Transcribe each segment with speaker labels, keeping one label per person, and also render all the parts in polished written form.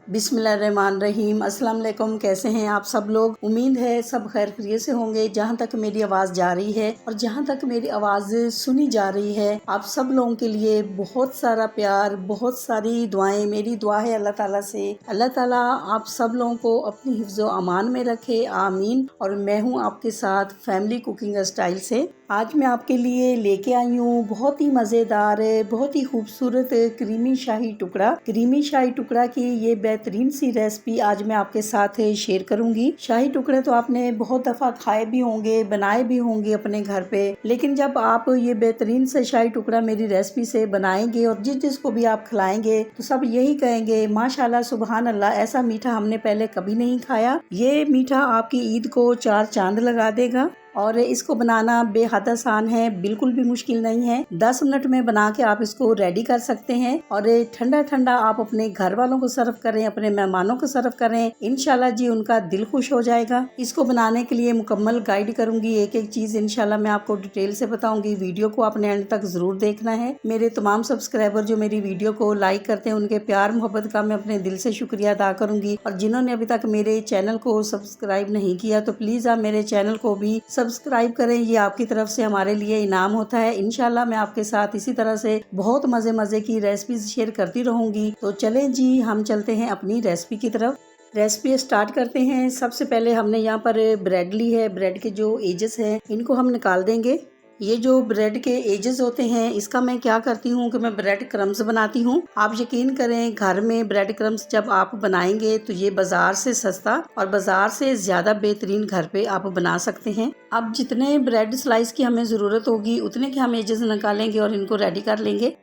Speaker 1: बिस्मिल्लाहिर्रहमानिर्रहीम। अस्सलाम वालेकुम। कैसे हैं आप सब लोग? उम्मीद है सब खैर खैरियत से होंगे। जहाँ तक मेरी आवाज़ जा रही है और जहाँ तक मेरी आवाज़ सुनी जा रही है, आप सब लोगों के लिए बहुत सारा प्यार, बहुत सारी दुआएं। मेरी दुआ है अल्लाह ताला से, अल्लाह ताला आप सब लोगों को अपनी हिफ्ज़ो अमान में रखे, आमीन। और मैं हूँ आपके साथ फैमिली कुकिंग स्टाइल से। आज मैं आपके लिए लेके आई हूँ बहुत ही मज़ेदार, बहुत ही खूबसूरत क्रीमी शाही टुकड़ा। क्रीमी शाही टुकड़ा की ये बेहतरीन सी रेसिपी आज मैं आपके साथ शेयर करूंगी। शाही टुकड़े तो आपने बहुत दफ़ा खाए भी होंगे, बनाए भी होंगे अपने घर पे, लेकिन जब आप ये बेहतरीन से शाही टुकड़ा मेरी रेसिपी से बनाएंगे और जिसको भी आप खिलाएंगे तो सब यही कहेंगे, माशाल्लाह सुबहान अल्लाह, ऐसा मीठा हमने पहले कभी नहीं खाया। ये मीठा आपकी ईद को चार चांद लगा देगा। और इसको बनाना बेहद आसान है, बिल्कुल भी मुश्किल नहीं है। 10 मिनट में बना के आप इसको रेडी कर सकते हैं और ठंडा ठंडा आप अपने घर वालों को सर्व करें, अपने मेहमानों को सर्व करें, इंशाल्लाह जी उनका दिल खुश हो जाएगा। इसको बनाने के लिए मुकम्मल गाइड करूंगी, एक एक चीज इंशाल्लाह मैं आपको डिटेल से बताऊंगी। वीडियो को आपने एंड तक जरूर देखना है। मेरे तमाम सब्सक्राइबर जो मेरी वीडियो को लाइक करते हैं, उनके प्यार मोहब्बत का मैं अपने दिल से शुक्रिया अदा करूंगी। और जिन्होंने अभी तक मेरे चैनल को सब्सक्राइब नहीं किया तो प्लीज आप मेरे चैनल को भी सब्सक्राइब करें, ये आपकी तरफ से हमारे लिए इनाम होता है। इंशाल्लाह मैं आपके साथ इसी तरह से बहुत मजे मजे की रेसिपीज शेयर करती रहूंगी। तो चलें जी, हम चलते हैं अपनी रेसिपी की तरफ। रेसिपी स्टार्ट करते हैं। सबसे पहले हमने यहाँ पर ब्रेड ली है। ब्रेड के जो एजेस हैं इनको हम निकाल देंगे। ये जो ब्रेड के एजेस होते हैं, इसका मैं क्या करती हूँ कि मैं ब्रेड क्रम्स बनाती हूँ। आप यकीन करें, घर में ब्रेड क्रम्स जब आप बनाएंगे तो ये बाजार से सस्ता और बाजार से ज्यादा बेहतरीन घर पे आप बना सकते हैं। अब जितने ब्रेड स्लाइस की हमें जरूरत होगी उतने के हम एजेस निकालेंगे और इनको रेडी कर लेंगे।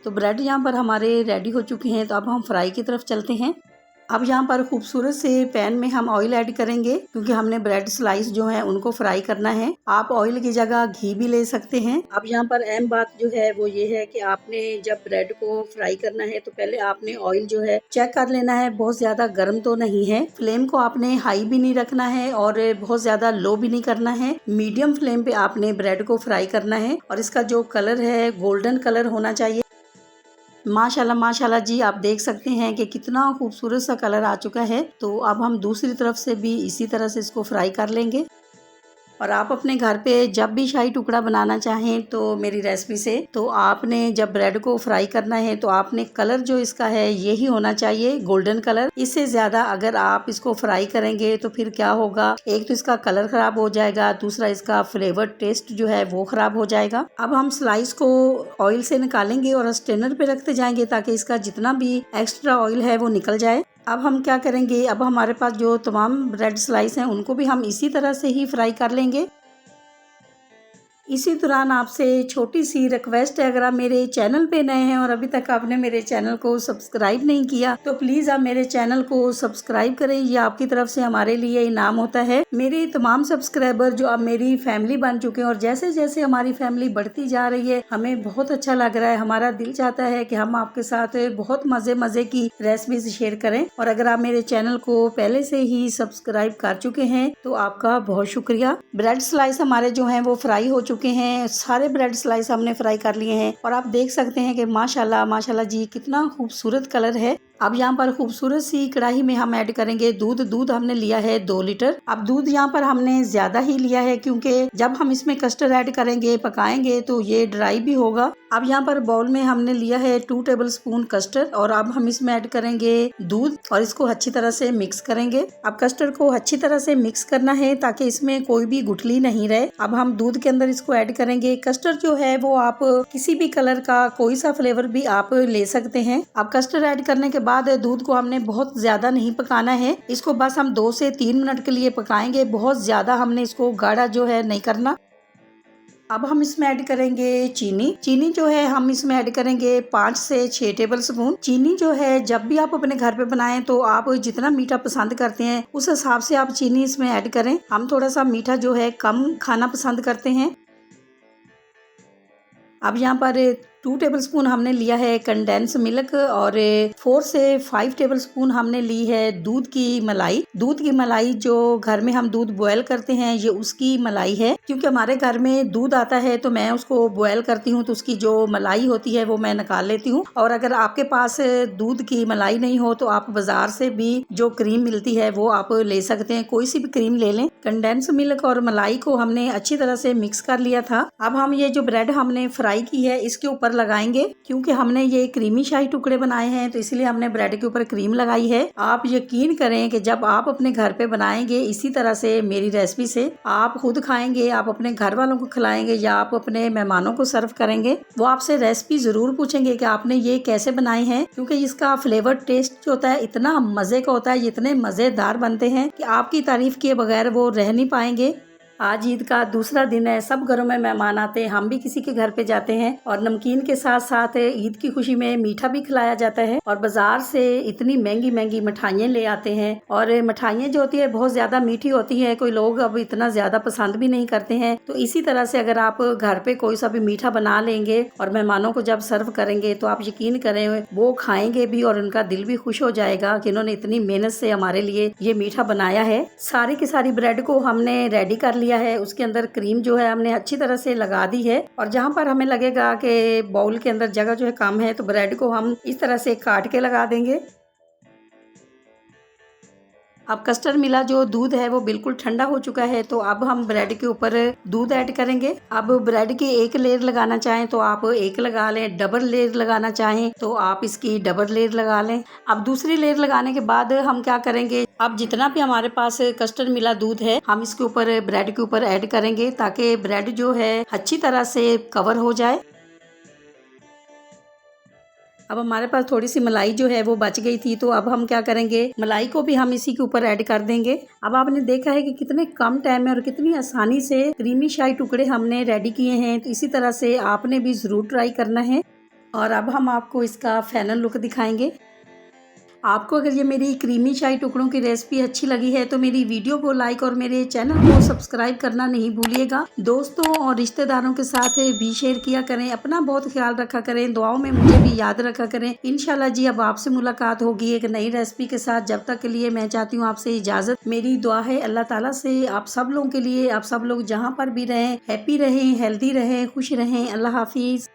Speaker 1: तो ब्रेड यहाँ पर हमारे रेडी हो चुके हैं। तो अब हम फ्राई की तरफ चलते हैं। अब यहाँ पर खूबसूरत से पैन में हम ऑयल ऐड करेंगे, क्योंकि हमने ब्रेड स्लाइस जो है उनको फ्राई करना है। आप ऑयल की जगह घी भी ले सकते हैं। अब यहाँ पर अहम बात जो है वो ये है कि आपने जब ब्रेड को फ्राई करना है तो पहले आपने ऑयल जो है चेक कर लेना है, बहुत ज्यादा गर्म तो नहीं है। फ्लेम को आपने हाई भी नहीं रखना है और बहुत ज्यादा लो भी नहीं करना है। मीडियम फ्लेम पे आपने ब्रेड को फ्राई करना है और इसका जो कलर है गोल्डन कलर होना चाहिए। माशाल्लाह माशाल्लाह जी, आप देख सकते हैं कि कितना खूबसूरत सा कलर आ चुका है। तो अब हम दूसरी तरफ से भी इसी तरह से इसको फ्राई कर लेंगे। और आप अपने घर पे जब भी शाही टुकड़ा बनाना चाहें तो मेरी रेसिपी से, तो आपने जब ब्रेड को फ्राई करना है तो आपने कलर जो इसका है यही होना चाहिए, गोल्डन कलर। इससे ज्यादा अगर आप इसको फ्राई करेंगे तो फिर क्या होगा, एक तो इसका कलर खराब हो जाएगा, दूसरा इसका फ्लेवर टेस्ट जो है वो खराब हो जाएगा। अब हम स्लाइस को ऑयल से निकालेंगे और स्ट्रेनर पे रखते जाएंगे ताकि इसका जितना भी एक्स्ट्रा ऑयल है वो निकल जाए। अब हम क्या करेंगे, अब हमारे पास जो तमाम ब्रेड स्लाइस हैं उनको भी हम इसी तरह से ही फ्राई कर लेंगे। इसी दौरान आपसे छोटी सी रिक्वेस्ट है, अगर आप मेरे चैनल पे नए हैं और अभी तक आपने मेरे चैनल को सब्सक्राइब नहीं किया तो प्लीज आप मेरे चैनल को सब्सक्राइब करें, ये आपकी तरफ से हमारे लिए इनाम होता है। मेरे तमाम सब्सक्राइबर जो अब मेरी फैमिली बन चुके हैं और जैसे जैसे हमारी फैमिली बढ़ती जा रही है हमें बहुत अच्छा लग रहा है। हमारा दिल चाहता है कि हम आपके साथ बहुत मजे मजे की रेसिपीज शेयर करें। और अगर आप मेरे चैनल को पहले से ही सब्सक्राइब कर चुके हैं तो आपका बहुत शुक्रिया। ब्रेड स्लाइस हमारे जो है वो फ्राई हो चुके हैं, सारे ब्रेड स्लाइस हमने फ्राई कर लिए हैं और आप देख सकते हैं कि माशाल्लाह माशाल्लाह जी कितना खूबसूरत कलर है। अब यहाँ पर खूबसूरत सी कढ़ाई में हम ऐड करेंगे दूध। दूध हमने लिया है 2 लीटर। अब दूध यहाँ पर हमने ज्यादा ही लिया है क्योंकि जब हम इसमें कस्टर्ड ऐड करेंगे, पकाएंगे तो ये ड्राई भी होगा। अब यहाँ पर बाउल में हमने लिया है 2 टेबल स्पून कस्टर्ड और अब हम इसमें ऐड करेंगे दूध और इसको अच्छी तरह से मिक्स करेंगे। अब कस्टर्ड को अच्छी तरह से मिक्स करना है ताकि इसमें कोई भी गुठली नहीं रहे। अब हम दूध के अंदर इसको ऐड करेंगे। कस्टर्ड जो है वो आप किसी भी कलर का कोई सा फ्लेवर भी आप ले सकते हैं। अब कस्टर्ड ऐड करने के बाद दूध को हमने बहुत ज्यादा नहीं पकाना है, इसको बस हम 2 से 3 मिनट के लिए पकाएंगे। बहुत ज्यादा हमने इसको गाढ़ा जो है नहीं करना। अब हम इसमें ऐड करेंगे चीनी। चीनी जो है हम इसमें ऐड करेंगे 5 से 6 टेबल स्पून। चीनी जो है जब भी आप अपने घर पे बनाएं तो आप जितना मीठा पसंद करते हैं उस हिसाब से आप चीनी इसमें ऐड करें। हम थोड़ा सा मीठा जो है कम खाना पसंद करते हैं। अब यहाँ पर 2 टेबलस्पून हमने लिया है कंडेंस मिल्क और 4 से 5 टेबलस्पून हमने ली है दूध की मलाई। दूध की मलाई जो घर में हम दूध बॉयल करते हैं ये उसकी मलाई है, क्योंकि हमारे घर में दूध आता है तो मैं उसको बॉयल करती हूँ तो उसकी जो मलाई होती है वो मैं निकाल लेती हूँ। और अगर आपके पास दूध की मलाई नहीं हो तो आप बाजार से भी जो क्रीम मिलती है वो आप ले सकते हैं, कोई सी भी क्रीम ले लें। कंडेंस मिल्क और मलाई को हमने अच्छी तरह से मिक्स कर लिया था। अब हम ये जो ब्रेड हमने फ्राई की है इसके ऊपर लगाएंगे, क्योंकि हमने ये क्रीमी शाही टुकड़े बनाए हैं तो इसलिए हमने ब्रेड के ऊपर क्रीम लगाई है। आप यकीन करें कि जब आप अपने घर पे बनाएंगे इसी तरह से मेरी रेसिपी से, आप खुद खाएंगे, आप अपने घर वालों को खिलाएंगे या आप अपने मेहमानों को सर्व करेंगे, वो आपसे रेसिपी जरूर पूछेंगे कि आपने ये कैसे बनाई है, क्योंकि इसका फ्लेवर टेस्ट जो होता है इतना मजे का होता है, इतने मजेदार बनते हैं कि आपकी तारीफ किए बगैर वो रह नहीं पाएंगे। आज ईद का दूसरा दिन है, सब घरों में मेहमान आते हैं, हम भी किसी के घर पे जाते हैं और नमकीन के साथ साथ ईद की खुशी में मीठा भी खिलाया जाता है। और बाजार से इतनी महंगी महंगी मिठाइयाँ ले आते हैं और मिठाइयाँ जो होती है बहुत ज्यादा मीठी होती है, कोई लोग अब इतना ज्यादा पसंद भी नहीं करते हैं। तो इसी तरह से अगर आप घर पे कोई सा भी मीठा बना लेंगे और मेहमानों को जब सर्व करेंगे तो आप यकीन करें वो खाएंगे भी और उनका दिल भी खुश हो जाएगा कि इन्होंने इतनी मेहनत से हमारे लिए ये मीठा बनाया है। सारी की सारी ब्रेड को हमने रेडी कर लिया है, उसके अंदर क्रीम जो है हमने अच्छी तरह से लगा दी है और जहां पर हमें लगेगा कि बाउल के अंदर जगह जो है कम है तो ब्रेड को हम इस तरह से काट के लगा देंगे। अब कस्टर्ड मिला जो दूध है वो बिल्कुल ठंडा हो चुका है तो अब हम ब्रेड के ऊपर दूध ऐड करेंगे। अब ब्रेड की एक लेयर लगाना चाहें तो आप एक लगा लें, डबल लेयर लगाना चाहें तो आप इसकी डबल लेयर लगा लें। अब दूसरी लेयर लगाने के बाद हम क्या करेंगे, अब जितना भी हमारे पास कस्टर्ड मिला दूध है हम इसके ऊपर ब्रेड के ऊपर ऐड करेंगे ताकि ब्रेड जो है अच्छी तरह से कवर हो जाए। अब हमारे पास थोड़ी सी मलाई जो है वो बच गई थी तो अब हम क्या करेंगे, मलाई को भी हम इसी के ऊपर ऐड कर देंगे। अब आपने देखा है कि कितने कम टाइम में और कितनी आसानी से क्रीमी शाही टुकड़े हमने रेडी किए हैं, तो इसी तरह से आपने भी जरूर ट्राई करना है। और अब हम आपको इसका फाइनल लुक दिखाएंगे। आपको अगर ये मेरी क्रीमी शाही टुकड़ों की रेसिपी अच्छी लगी है तो मेरी वीडियो को लाइक और मेरे चैनल को सब्सक्राइब करना नहीं भूलिएगा। दोस्तों और रिश्तेदारों के साथ भी शेयर किया करें, अपना बहुत ख्याल रखा करें, दुआओं में मुझे भी याद रखा करें। इंशाल्लाह जी अब आपसे मुलाकात होगी एक नई रेसिपी के साथ। जब तक के लिए मैं चाहती हूँ आपसे इजाजत। मेरी दुआ है अल्लाह ताला से आप सब लोगों के लिए, आप सब लोग जहाँ पर भी रहें हैप्पी रहें, हेल्दी रहें, खुश रहें। अल्लाह हाफिज।